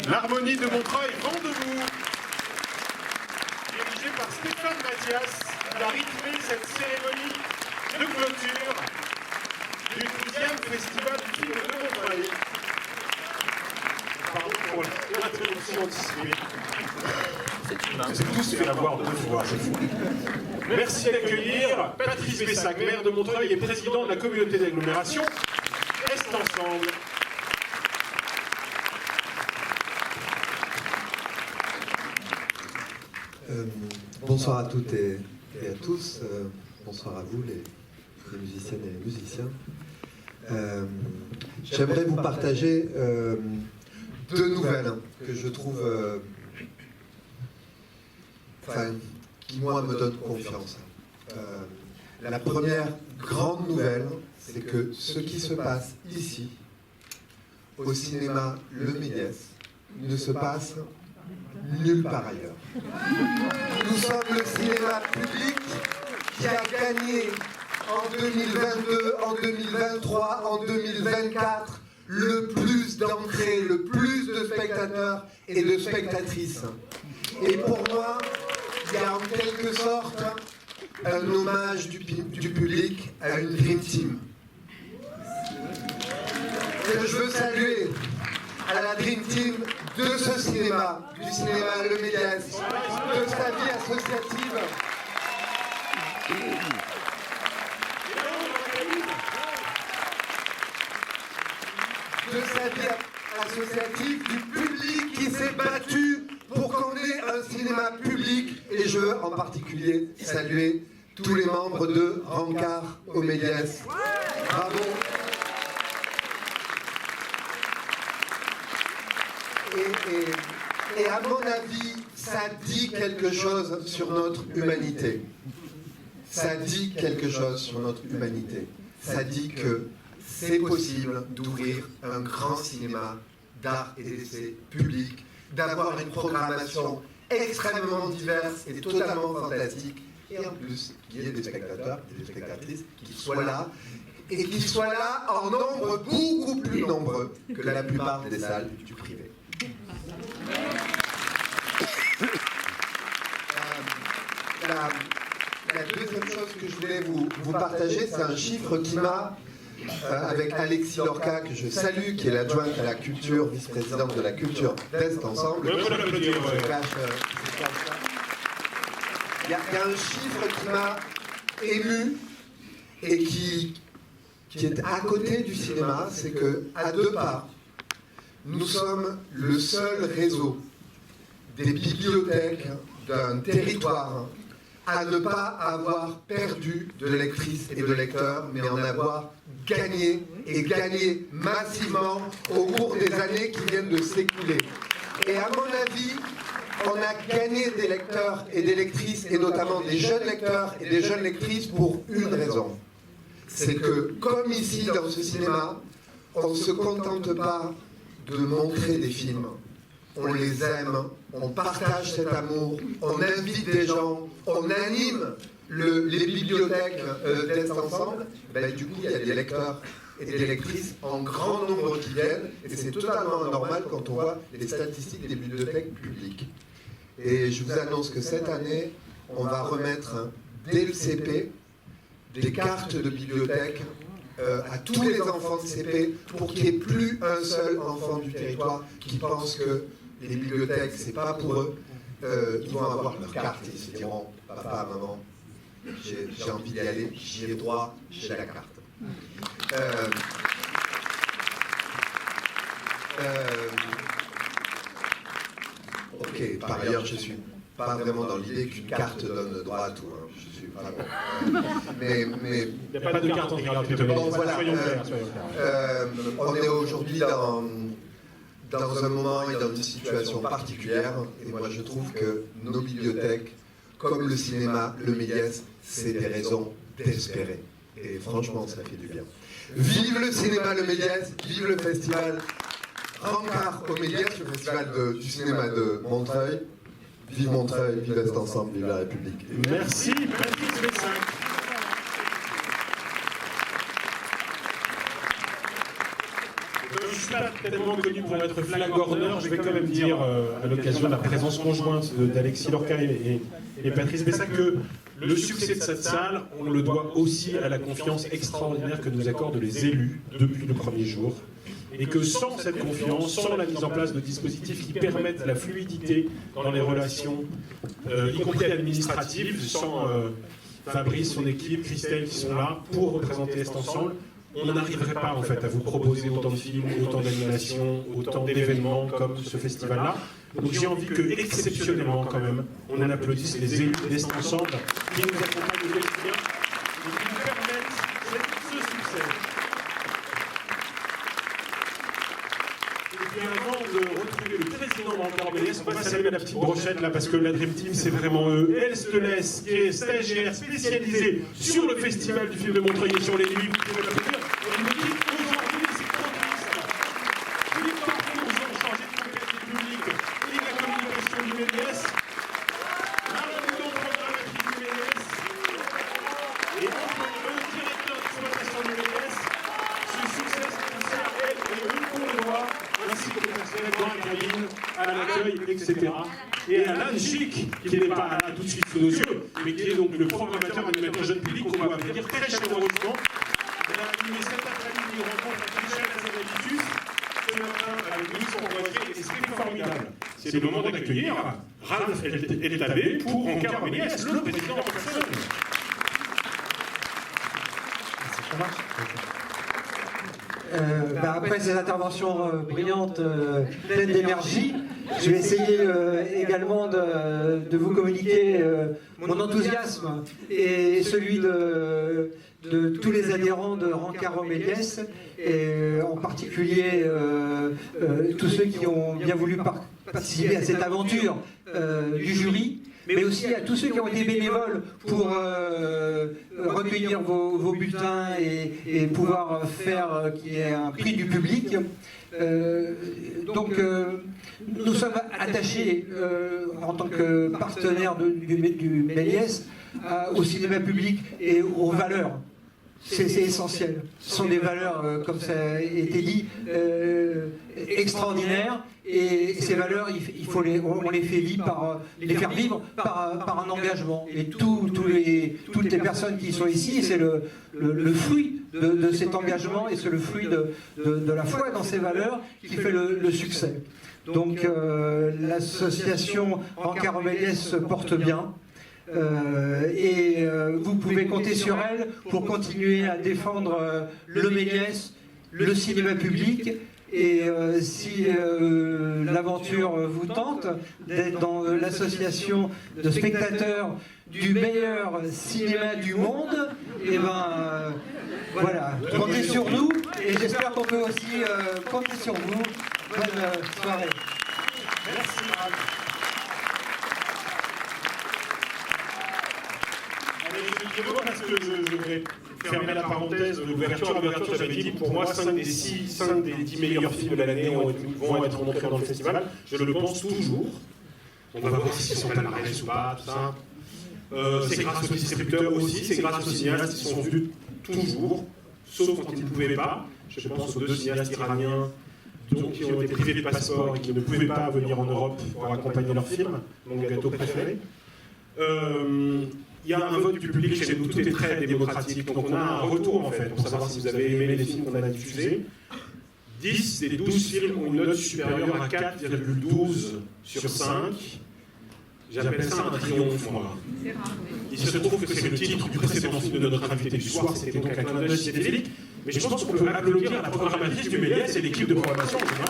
L'harmonie de Montreuil, vent debout, dirigé par Stéphane Mathias, qui a rythmé cette cérémonie de clôture du 12e Festival du film de Montreuil. Pardon pour l'interruption anticipée. C'est tous fait avoir deux fois, c'est fou. Merci d'accueillir Patrice Bessac, maire de Montreuil et président de la communauté d'agglomération Est Ensemble. Bonsoir à toutes et à tous, bonsoir à vous les musiciennes et les musiciens. J'aimerais vous partager deux nouvelles que je trouve, qui moi me donnent confiance. La première grande nouvelle, c'est que ce qui se passe ici, au cinéma Le Méliès, ne se passe nulle part ailleurs. Nous sommes le cinéma public qui a gagné en 2022, en 2023, en 2024 le plus d'entrées, le plus de spectateurs et de spectatrices. Et pour moi, il y a en quelque sorte un hommage du public à une Dream Team. Que je veux saluer à la Dream Team de ce cinéma, du cinéma Le Méliès, de sa vie associative. De sa vie associative, du public qui s'est battu pour qu'on ait un cinéma public. Et je veux en particulier saluer tous les membres de Rencard au Méliès. Bravo. Et à mon avis, ça dit quelque chose sur notre humanité. Ça dit quelque chose sur notre humanité. Ça dit que c'est possible d'ouvrir un grand cinéma d'art et d'essai public, d'avoir une programmation extrêmement diverse et totalement fantastique, et en plus qu'il y ait des spectateurs et des spectatrices qui soient là, et qui soient là en nombre beaucoup plus nombreux que la plupart des salles du privé. La deuxième chose que je voulais vous partager, c'est un chiffre qui m'a, avec Alexis Lorca, que je salue, qui est l'adjointe à la culture, vice-présidente de la culture d'Est Ensemble. Il y a un chiffre qui m'a ému et qui est à côté du cinéma, c'est qu'à deux pas, nous sommes le seul réseau des bibliothèques d'un territoire à ne pas avoir perdu de lectrices et de lecteurs, mais en avoir gagné, et gagné massivement au cours des années qui viennent de s'écouler. Et à mon avis, on a gagné des lecteurs et des lectrices, et notamment des jeunes lecteurs et des jeunes lectrices, pour une raison. C'est que, comme ici dans ce cinéma, on ne se contente pas de montrer des films. On les aime, on partage cet amour, on invite des gens, on anime les bibliothèques d'Est Ensemble. Du coup, il y a des lecteurs et des lectrices en grand nombre qui viennent, et c'est totalement normal quand on voit les statistiques des bibliothèques publiques. Et je vous annonce que cette année, on va remettre dès le CP des cartes de bibliothèque à tous les enfants de CP, pour qu'il n'y ait plus un seul enfant du territoire qui pense que les bibliothèques, c'est pas pour eux. Ils vont avoir leur carte et ils se diront, papa, maman, j'ai envie d'y aller, j'y ai droit, j'ai la carte. Ok, par ailleurs, je suis pas vraiment dans l'idée qu'une carte donne droit à tout. Hein. Je suis vraiment... mais... Il n'y a pas de carte en carte. Bon, voilà, on est aujourd'hui dans un moment et dans une situation particulière, et moi je trouve que nos bibliothèques, comme le cinéma, le Méliès, c'est des raisons d'espérer. Et franchement, ça fait du bien. Vive le cinéma, le Méliès, vive le festival Rencard au Méliès, le festival du cinéma de Montreuil. Vive Montreuil, vive Est Ensemble, vive la République. Merci, Patrice Bessac. suis pas tellement connu pour être flagorneur, je vais quand même dire, à l'occasion de la présence conjointe d'Alexis Lorca et Patrice Bessac, que le succès de cette salle, on le doit aussi à la confiance extraordinaire que nous accordent les élus depuis le premier jour. Et que sans cette confiance, sans la mise en place de dispositifs qui permettent la fluidité dans les relations, y compris administratives, sans Fabrice, son équipe, Christelle qui sont là pour représenter Est Ensemble, on n'arriverait pas en fait à vous proposer autant de films, autant d'animations, autant d'événements comme ce festival-là. Donc j'ai envie que, exceptionnellement quand même, on applaudisse les élus d'Est Ensemble qui nous accompagnent au quotidien et qui nous permettent ce succès. Et puis avant de retrouver le président Jean-Claude Méliès, on va saluer la petite brochette là parce que la Dream Team c'est vraiment eux. Elsteles, qui est stagiaire spécialisée sur le festival du film de Montreuil et sur les nuits. Vous pouvez l'applaudir. Et nous dit aujourd'hui c'est trop triste. Philippe Parcours, chargé de l'enquête publique et de la communication du Méliès. Marie Boudon, programmatrice du Méliès. Et enfin le directeur d'exploitation du Méliès. Ce succès c'est à elle et eux qu'on le doit, ainsi que le personnel dans la cabine, à l'accueil, etc. Et à Alain Gic, qui n'est pas là tout de suite sous nos yeux, mais qui est donc le programmateur animateur jeune public qu'on va venir très chaleureusement. Elle a animé cet après-midi une rencontre avec Michel Azanavicius, ce matin avec Louis Courvoisier, et c'était formidable. C'est le moment d'accueillir Ralph Eltabé pour Encar Méliès, le président en personne. Après ces interventions brillantes, pleines d'énergie, je vais essayer également de vous communiquer mon enthousiasme et celui de tous les adhérents de Rencaro Méliès, et en particulier tous ceux qui ont bien voulu participer à cette aventure du jury, mais aussi à tous ceux qui ont été bénévoles pour recueillir vos bulletins et pouvoir faire qu'il y ait un prix du public. Donc nous sommes attachés en tant que partenaire du Méliès au cinéma public et aux valeurs. C'est essentiel. Ce sont des valeurs, comme ça a été dit, extraordinaires. Et ces valeurs, on les fait vivre les faire vivre par un engagement. Et toutes les personnes qui sont ici, c'est le fruit de cet engagement et c'est le fruit de la foi dans ces valeurs qui fait le succès. Donc l'association Rencaro Méliès se porte bien. Et vous pouvez compter sur elle pour continuer à défendre le Méliès, le cinéma public. Et si l'aventure vous tente d'être dans l'association de spectateurs du meilleur cinéma du monde, et ben voilà, comptez sur nous et j'espère qu'on peut aussi compter sur vous. Bonne soirée. Merci Ralph. Parce que je voudrais fermer la parenthèse de l'ouverture. À l'ouverture, j'avais dit, pour moi, 5 des 10 meilleurs films de l'année vont être montrés dans le festival. Je le pense toujours. On va voir s'ils sont palmarès ou pas, tout ça. C'est grâce aux distributeurs aussi, c'est grâce aux cinéastes qui sont venus toujours, sauf quand ils ne pouvaient pas. Je pense aux 2 cinéastes iraniens qui ont été privés de passeport et qui ne pouvaient pas venir en Europe pour accompagner leur film, mon gâteau préféré. Il y a un vote du public chez nous, tout est très démocratique, donc on a un retour en fait, pour savoir si vous avez aimé les films qu'on a diffusés. 10 des 12 films ont une note supérieure à 4,12 sur 5. J'appelle ça un triomphe, moi. Il se trouve que c'est le titre du précédent film de notre invité du soir, c'était donc un clin d'œil cinéphilique, mais je pense qu'on peut applaudir la programmatrice du Méliès et l'équipe de programmation en général.